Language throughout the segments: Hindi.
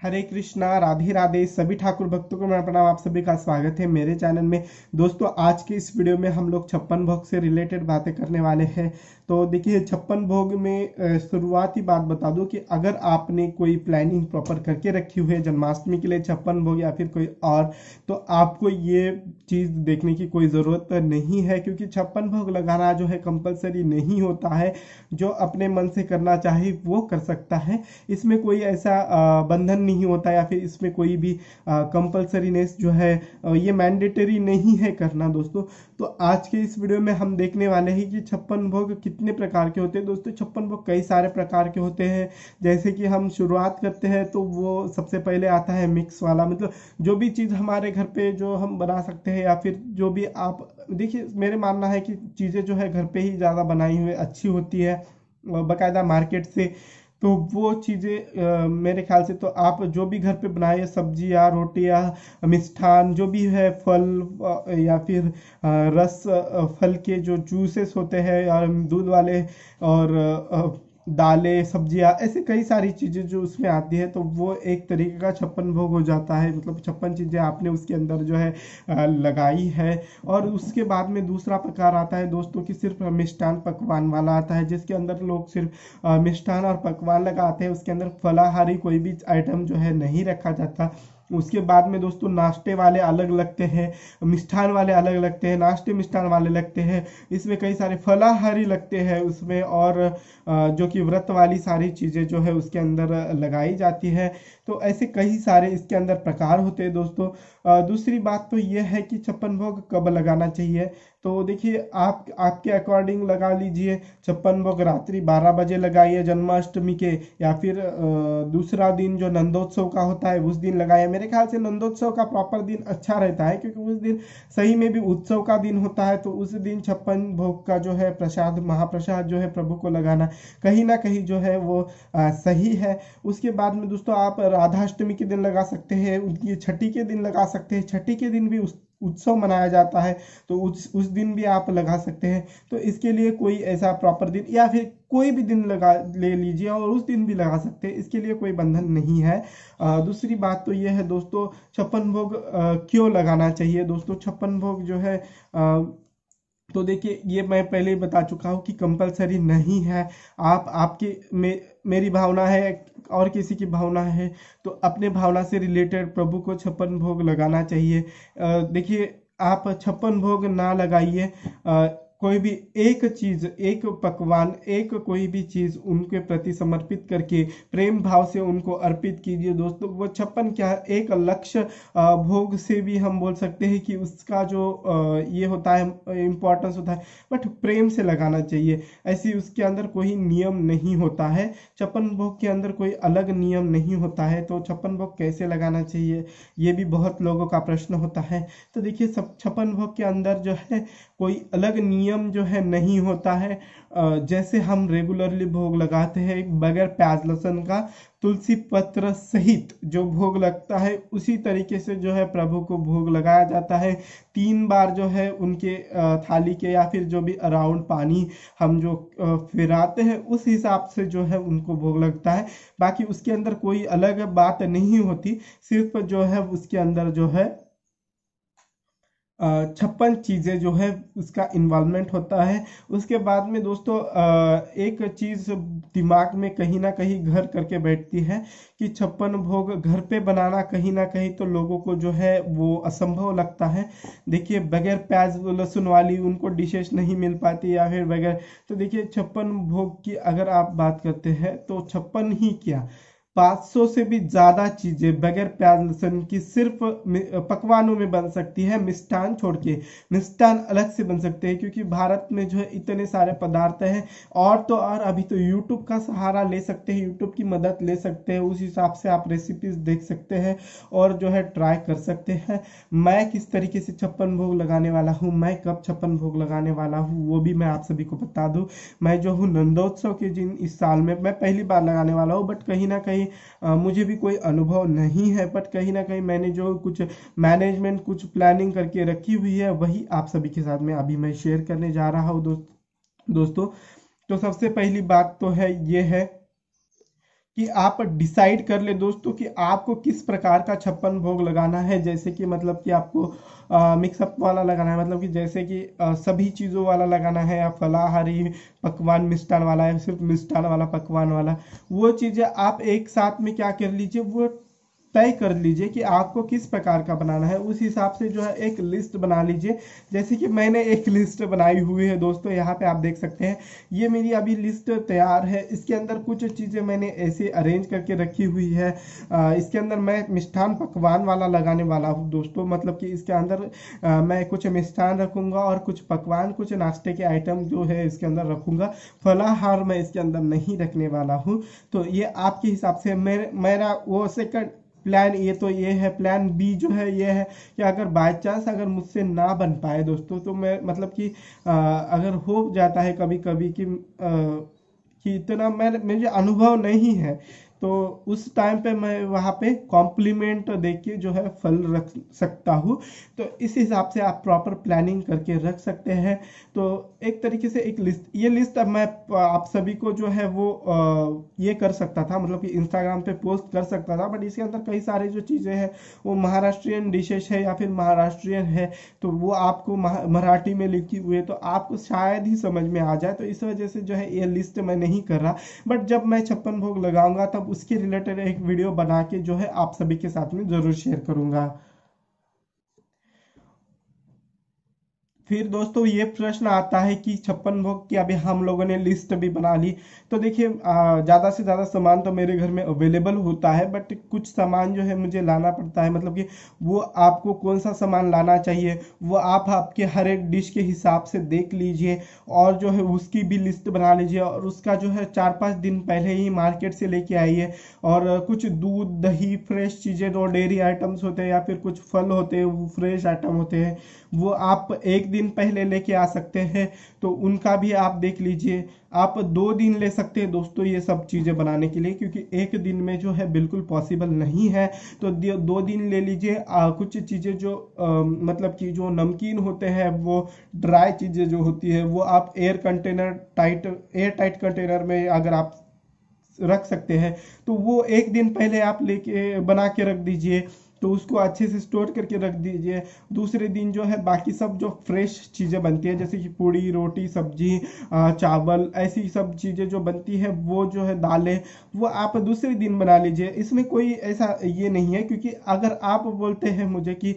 हरे कृष्णा, राधे राधे। सभी ठाकुर भक्तों को मेरा प्रणाम। आप सभी का स्वागत है मेरे चैनल में। दोस्तों, आज के इस वीडियो में हम लोग छप्पन भोग से रिलेटेड बातें करने वाले हैं। तो देखिए, छप्पन भोग में शुरुआती बात बता दूं कि अगर आपने कोई प्लानिंग प्रॉपर करके रखी हुई है जन्माष्टमी के लिए छप्पन भोग या फिर कोई और, तो आपको ये चीज़ देखने की कोई ज़रूरत नहीं है, क्योंकि छप्पन भोग लगाना जो है कंपलसरी नहीं होता है। जो अपने मन से करना चाहे वो कर सकता है। इसमें कोई ऐसा बंधन नहीं होता, या फिर इसमें कोई भी कंपलसरीनेस जो है ये मैंडेटरी नहीं है करना दोस्तों। तो आज के इस वीडियो में हम देखने वाले हैं कि छप्पन भोग कितने प्रकार के होते हैं। दोस्तों, छप्पन भोग कई सारे प्रकार के होते हैं। जैसे कि हम शुरुआत करते हैं तो वो सबसे पहले आता है मिक्स वाला, मतलब जो भी चीज़ हमारे घर पे जो हम बना सकते हैं, या फिर जो भी आप देखिए, मेरे मानना है कि चीज़ें जो है घर पे ही ज़्यादा बनाई हुई अच्छी होती है बाकायदा मार्केट से। तो वो चीज़ें मेरे ख्याल से तो आप जो भी घर पे बनाए, सब्जियाँ, रोटियाँ, मिष्ठान, जो भी है, फल या फिर रस, फल के जो जूसेस होते हैं या दूध वाले, और दालें, सब्जियाँ, ऐसे कई सारी चीज़ें जो उसमें आती है, तो वो एक तरीके का छप्पन भोग हो जाता है। मतलब 56 चीज़ें आपने उसके अंदर जो है लगाई है। और उसके बाद में दूसरा प्रकार आता है दोस्तों कि सिर्फ मिष्ठान पकवान वाला आता है, जिसके अंदर लोग सिर्फ मिष्ठान और पकवान लगाते हैं। उसके अंदर फलाहारी कोई भी आइटम जो है नहीं रखा जाता। उसके बाद में दोस्तों नाश्ते वाले अलग लगते हैं, मिष्ठान वाले अलग लगते हैं, नाश्ते मिष्ठान वाले लगते हैं। इसमें कई सारे फलाहारी लगते हैं उसमें, और जो कि व्रत वाली सारी चीज़ें जो है उसके अंदर लगाई जाती है। तो ऐसे कई सारे इसके अंदर प्रकार होते हैं दोस्तों। दूसरी बात तो ये है कि छप्पन भोग कब लगाना चाहिए। तो देखिए, आप आपके अकॉर्डिंग लगा लीजिए। छप्पन भोग रात्रि 12 बजे लगाइए जन्माष्टमी के, या फिर दूसरा दिन जो नंदोत्सव का होता है उस दिन लगाइए। मेरे ख्याल से नंदोत्सव का प्रॉपर दिन अच्छा रहता है, क्योंकि उस दिन सही में भी उत्सव का दिन होता है। तो उस दिन छप्पन भोग का जो है प्रसाद, महाप्रसाद जो है प्रभु को लगाना कहीं ना कहीं जो है वो सही है। उसके बाद में दोस्तों आप राधाष्टमी के दिन लगा सकते हैं, उनकी छठी के दिन लगा सकते हैं। छठी के दिन भी उस उत्सव मनाया जाता है, तो उस दिन भी आप लगा सकते हैं। तो इसके लिए कोई ऐसा प्रॉपर दिन, या फिर कोई भी दिन लगा ले लीजिए और उस दिन भी लगा सकते हैं, इसके लिए कोई बंधन नहीं है। दूसरी बात तो ये है दोस्तों, छप्पन भोग क्यों लगाना चाहिए। दोस्तों, छप्पन भोग जो है तो देखिए, ये मैं पहले ही बता चुका हूँ कि कंपलसरी नहीं है। आप आपकी मेरी भावना है और किसी की भावना है, तो अपने भावना से रिलेटेड प्रभु को छप्पन भोग लगाना चाहिए। देखिए, आप छप्पन भोग ना लगाइए, कोई भी एक चीज, एक पकवान, एक कोई भी चीज उनके प्रति समर्पित करके प्रेम भाव से उनको अर्पित कीजिए दोस्तों। वो छप्पन क्या, एक लक्ष्य भोग से भी हम बोल सकते हैं कि उसका जो ये होता है, इम्पोर्टेंस होता है, बट प्रेम से लगाना चाहिए। ऐसी उसके अंदर कोई नियम नहीं होता है। छप्पन भोग के अंदर कोई अलग नियम नहीं होता है। तो छप्पन भोग कैसे लगाना चाहिए, ये भी बहुत लोगों का प्रश्न होता है। तो देखिए, सब छप्पन भोग के अंदर जो है कोई अलग नियम जो है नहीं होता है। जैसे हम रेगुलरली भोग लगाते हैं बगैर प्याज लहसुन का, तुलसी पत्र सहित जो भोग लगता है, उसी तरीके से जो है प्रभु को भोग लगाया जाता है। 3 बार जो है उनके थाली के, या फिर जो भी अराउंड पानी हम जो फिराते हैं, उस हिसाब से जो है उनको भोग लगता है। बाकी उसके अंदर कोई अलग बात नहीं होती। सिर्फ जो है उसके अंदर जो है 56 चीज़ें जो है उसका इन्वॉल्वमेंट होता है। उसके बाद में दोस्तों एक चीज़ दिमाग में कहीं ना कहीं घर करके बैठती है कि छप्पन भोग घर पे बनाना कहीं ना कहीं तो लोगों को जो है वो असंभव लगता है। देखिए, बगैर प्याज लहसुन वाली उनको डिशेस नहीं मिल पाती, या फिर बगैर, तो देखिए, छप्पन भोग की अगर आप बात करते हैं तो 56 ही क्या, 500 से भी ज्यादा चीजें बगैर प्याज लहसुन की सिर्फ पकवानों में बन सकती है, मिष्ठान छोड़ के। मिष्ठान अलग से बन सकते हैं, क्योंकि भारत में जो है इतने सारे पदार्थ हैं। और तो और अभी तो यूट्यूब का सहारा ले सकते हैं, यूट्यूब की मदद ले सकते हैं, उस हिसाब से आप रेसिपीज देख सकते हैं और जो है ट्राई कर सकते हैं। मैं किस तरीके से छप्पन भोग लगाने वाला हूँ, मैं कब छप्पन भोग लगाने वाला हूँ, वो भी मैं आप सभी को बता दूं। मैं जो हूँ नंदोत्सव के दिन इस साल में मैं पहली बार लगाने वाला हूँ, बट कहीं ना कहीं मुझे भी कोई अनुभव नहीं है। बट कहीं ना कहीं मैंने जो कुछ मैनेजमेंट, कुछ प्लानिंग करके रखी हुई है, वही आप सभी के साथ में अभी मैं शेयर करने जा रहा हूँ दोस्तों। तो सबसे पहली बात तो है ये है कि आप डिसाइड कर ले दोस्तों कि आपको किस प्रकार का छप्पन भोग लगाना है। जैसे कि मतलब कि आपको मिक्सअप वाला लगाना है, मतलब कि जैसे कि सभी चीज़ों वाला लगाना है, या फलाहारी पकवान मिष्ठान वाला है, सिर्फ मिष्ठान वाला पकवान वाला, वो चीज़ें आप एक साथ में क्या कर लीजिए, वो तय कर लीजिए कि आपको किस प्रकार का बनाना है। उस हिसाब से जो है एक लिस्ट बना लीजिए। जैसे कि मैंने एक लिस्ट बनाई हुई है दोस्तों, यहाँ पे आप देख सकते हैं, ये मेरी अभी लिस्ट तैयार है। इसके अंदर कुछ चीज़ें मैंने ऐसे अरेंज करके रखी हुई है। इसके अंदर मैं मिष्ठान पकवान वाला लगाने वाला हूँ दोस्तों, मतलब कि इसके अंदर मैं कुछ मिष्ठान रखूंगा और कुछ पकवान, कुछ नाश्ते के आइटम जो है इसके अंदर रखूंगा। फलाहार मैं इसके अंदर नहीं रखने वाला हूँ। तो ये आपके हिसाब से मेरा वो सेकंड प्लान, ये तो ये है। प्लान बी जो है ये है कि अगर बाय चांस अगर मुझसे ना बन पाए दोस्तों, तो मैं मतलब कि अगर हो जाता है कभी कभी कि इतना मुझे अनुभव नहीं है, तो उस टाइम पे मैं वहाँ पे कॉम्प्लीमेंट देख के जो है फल रख सकता हूँ। तो इस हिसाब से आप प्रॉपर प्लानिंग करके रख सकते हैं। तो एक तरीके से एक लिस्ट, ये लिस्ट अब मैं आप सभी को जो है वो ये कर सकता था, मतलब कि इंस्टाग्राम पे पोस्ट कर सकता था, बट इसके अंदर कई सारे जो चीज़ें हैं वो महाराष्ट्रियन डिशेज है या फिर महाराष्ट्रियन है, तो वो आपको मराठी में लिखी हुई है, तो आपको शायद ही समझ में आ जाए। तो इस वजह से जो है ये लिस्ट मैं नहीं कर रहा, बट जब मैं छप्पन भोग लगाऊंगा तब उसके रिलेटेड एक वीडियो बना के जो है आप सभी के साथ में जरूर शेयर करूंगा। फिर दोस्तों ये प्रश्न आता है कि छप्पन भोग की अभी हम लोगों ने लिस्ट भी बना ली, तो देखिए ज़्यादा से ज़्यादा सामान तो मेरे घर में अवेलेबल होता है, बट कुछ सामान जो है मुझे लाना पड़ता है। मतलब कि वो आपको कौन सा सामान लाना चाहिए वो आप आपके हर एक डिश के हिसाब से देख लीजिए, और जो है उसकी भी लिस्ट बना लीजिए, और उसका जो है 4-5 दिन पहले ही मार्केट से लेके आइए। और कुछ दूध दही फ्रेश चीज़ें, जो डेयरी आइटम्स होते हैं या फिर कुछ फल होते हैं वो फ्रेश आइटम होते हैं, वो आप एक दिन पहले लेके आ सकते हैं, तो उनका भी आप देख लीजिए। आप 2 दिन ले सकते हैं दोस्तों ये सब चीज़ें बनाने के लिए, क्योंकि एक दिन में जो है बिल्कुल पॉसिबल नहीं है। तो 2 दिन ले लीजिए। कुछ चीज़ें जो मतलब कि जो नमकीन होते हैं, वो ड्राई चीज़ें जो होती है वो आप एयर टाइट कंटेनर में अगर आप रख सकते हैं, तो वो एक दिन पहले आप लेके बना के रख दीजिए, तो उसको अच्छे से स्टोर करके रख दीजिए। दूसरे दिन जो है बाकी सब जो फ्रेश चीज़ें बनती है, जैसे कि पूड़ी रोटी सब्जी चावल, ऐसी सब चीज़ें जो बनती है, वो जो है दालें, वो आप दूसरे दिन बना लीजिए। इसमें कोई ऐसा ये नहीं है, क्योंकि अगर आप बोलते हैं मुझे कि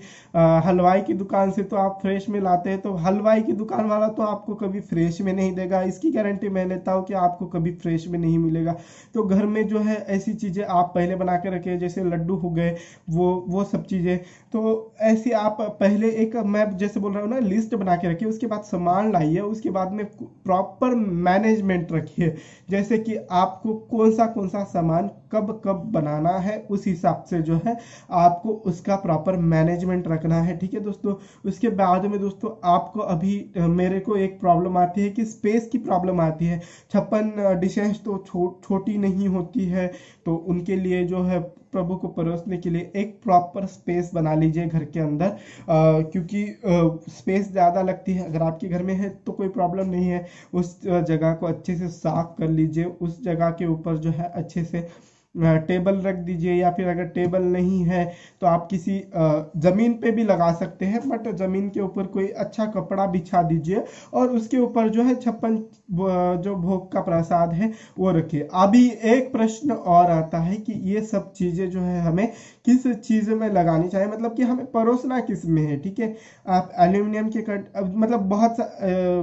हलवाई की दुकान से तो आप फ्रेश में लाते हैं, तो हलवाई की दुकान वाला तो आपको कभी फ्रेश में नहीं देगा, इसकी गारंटी मैं लेता हूँ कि आपको कभी फ्रेश में नहीं मिलेगा। तो घर में जो है ऐसी चीज़ें आप पहले बना के रखें, जैसे लड्डू हो गए, वो सब चीज़ें। तो ऐसी आप पहले एक, मैं जैसे बोल रहा हूँ ना, लिस्ट बना के रखिए, उसके बाद सामान लाइए, उसके बाद में प्रॉपर मैनेजमेंट रखिए। जैसे कि आपको कौन सा सामान कब कब बनाना है, उस हिसाब से जो है आपको उसका प्रॉपर मैनेजमेंट रखना है। ठीक है दोस्तों। उसके बाद में दोस्तों आपको अभी मेरे को एक प्रॉब्लम आती है कि स्पेस की प्रॉब्लम आती है। 56 डिशेस तो छोटी नहीं होती है, तो उनके लिए जो है प्रभु को परोसने के लिए एक प्रॉपर स्पेस बना लीजिए घर के अंदर। क्योंकि स्पेस ज़्यादा लगती है, अगर आपके घर में है तो कोई प्रॉब्लम नहीं है। उस जगह को अच्छे से साफ कर लीजिए, उस जगह के ऊपर जो है अच्छे से टेबल रख दीजिए, या फिर अगर टेबल नहीं है तो आप किसी ज़मीन पे भी लगा सकते हैं, बट ज़मीन के ऊपर कोई अच्छा कपड़ा बिछा दीजिए, और उसके ऊपर जो है 56 जो भोग का प्रसाद है वो रखिए। अभी एक प्रश्न और आता है कि ये सब चीज़ें जो है हमें किस चीज़ में लगानी चाहिए, मतलब कि हमें परोसना किस में है। ठीक है। आप एल्यूमिनियम के मतलब बहुत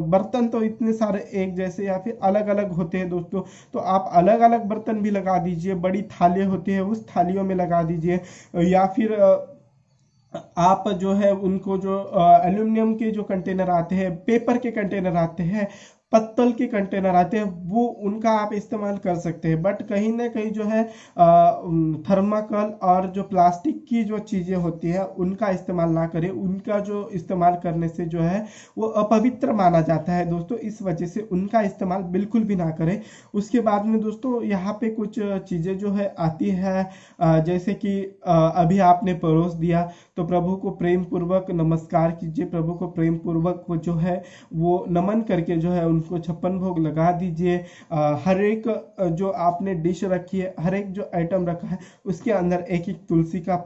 बर्तन तो इतने सारे एक जैसे या फिर अलग अलग होते हैं दोस्तों, तो आप अलग अलग बर्तन भी लगा दीजिए। बड़ी थालियाँ होती है उस थालियों में लगा दीजिए, या फिर आप जो है उनको जो एल्यूमिनियम के जो कंटेनर आते हैं, पेपर के कंटेनर आते हैं, पत्तल के कंटेनर आते हैं, वो उनका आप इस्तेमाल कर सकते हैं। बट कहीं ना कहीं जो है थर्माकल और जो प्लास्टिक की जो चीज़ें होती है उनका इस्तेमाल ना करें। उनका जो इस्तेमाल करने से जो है वो अपवित्र माना जाता है दोस्तों, इस वजह से उनका इस्तेमाल बिल्कुल भी ना करें। उसके बाद में दोस्तों यहाँ पे कुछ चीज़ें जो है आती है, जैसे कि अभी आपने परोस दिया, तो प्रभु को प्रेम पूर्वक नमस्कार कीजिए। प्रभु को प्रेम पूर्वक जो है वो नमन करके जो है उनको उनको 56 भोग लगा दीजिए। हर एक जो आपने डिश रखी है, हर एक जो आइटम रखा है उसके अंदर एक एक तुलसी का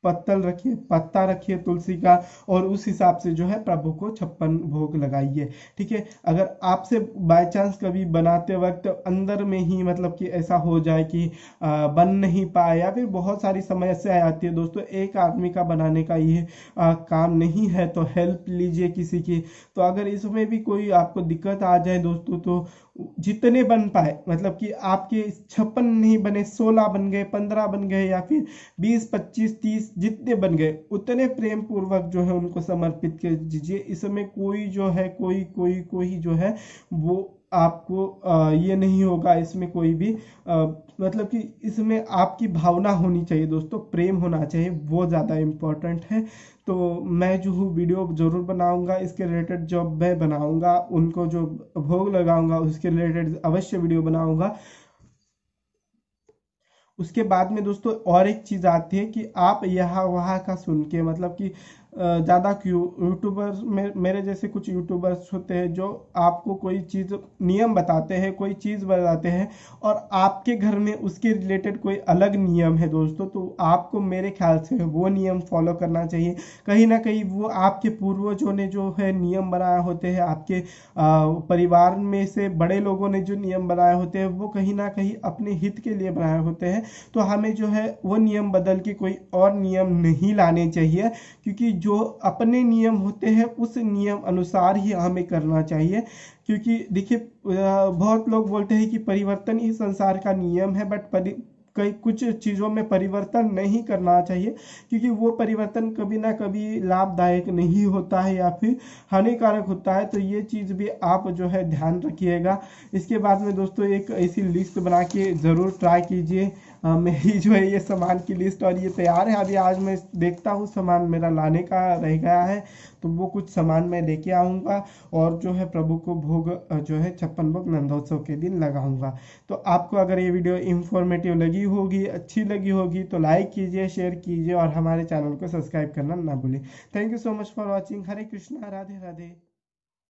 पत्तल रखिए, पत्ता रखिए तुलसी का, और उस हिसाब से जो है प्रभु को 56 भोग लगाइए। ठीक है। अगर आपसे बाय चांस कभी बनाते वक्त अंदर में ही मतलब कि ऐसा हो जाए कि बन नहीं पाए या फिर बहुत सारी समस्याएं आती है दोस्तों, एक आदमी का बनाने का ये काम नहीं है, तो हेल्प लीजिए किसी की। तो अगर इसमें भी कोई आपको दिक्कत आ जाए दोस्तों, तो जितने बन पाए, मतलब कि आपके 56 नहीं बने, 16 बन गए, 15 बन गए, या फिर 20, 25, 30 जितने बन गए उतने प्रेम पूर्वक जो है उनको समर्पित कर दीजिए। इसमें कोई जो है कोई जो है वो आपको ये नहीं होगा, इसमें कोई भी मतलब कि इसमें आपकी भावना होनी चाहिए दोस्तों, प्रेम होना चाहिए, वो ज़्यादा इम्पोर्टेंट है। तो मैं जो हूँ वीडियो जरूर बनाऊंगा इसके रिलेटेड, जो मैं बनाऊंगा उनको जो भोग लगाऊंगा उसके रिलेटेड अवश्य वीडियो बनाऊंगा। उसके बाद में दोस्तों और एक चीज आती है कि आप यहाँ वहाँ का सुन के, मतलब कि ज़्यादा क्यों यूट्यूबर्स में, मेरे जैसे कुछ यूट्यूबर्स होते हैं जो आपको कोई चीज़ नियम बताते हैं, कोई चीज़ बताते हैं, और आपके घर में उसके रिलेटेड कोई अलग नियम है दोस्तों, तो आपको मेरे ख्याल से वो नियम फॉलो करना चाहिए। कहीं ना कहीं वो आपके पूर्वजों ने जो है नियम बनाए होते हैं, आपके परिवार में से बड़े लोगों ने जो नियम बनाए होते हैं, वो कहीं ना कहीं अपने हित के लिए बनाए होते हैं। तो हमें जो है वो नियम बदल के कोई और नियम नहीं लाने चाहिए, क्योंकि जो अपने नियम होते हैं उस नियम अनुसार ही हमें करना चाहिए। क्योंकि देखिए बहुत लोग बोलते हैं कि परिवर्तन ही संसार का नियम है, बट कई कुछ चीज़ों में परिवर्तन नहीं करना चाहिए, क्योंकि वो परिवर्तन कभी ना कभी लाभदायक नहीं होता है या फिर हानिकारक होता है। तो ये चीज़ भी आप जो है ध्यान रखिएगा। इसके बाद में दोस्तों एक ऐसी लिस्ट बना के ज़रूर ट्राई कीजिए। मेरी जो है ये सामान की लिस्ट और ये तैयार है, अभी आज मैं देखता हूँ सामान मेरा लाने का रह गया है, तो वो कुछ सामान मैं लेके आऊँगा और जो है प्रभु को भोग जो है 56 भोग नंदोत्सव के दिन लगाऊंगा। तो आपको अगर ये वीडियो इंफॉर्मेटिव लगी होगी, अच्छी लगी होगी, तो लाइक कीजिए, शेयर कीजिए और हमारे चैनल को सब्सक्राइब करना ना भूलें। Thank you so much for watching. Hare Krishna, Radhe Radhe.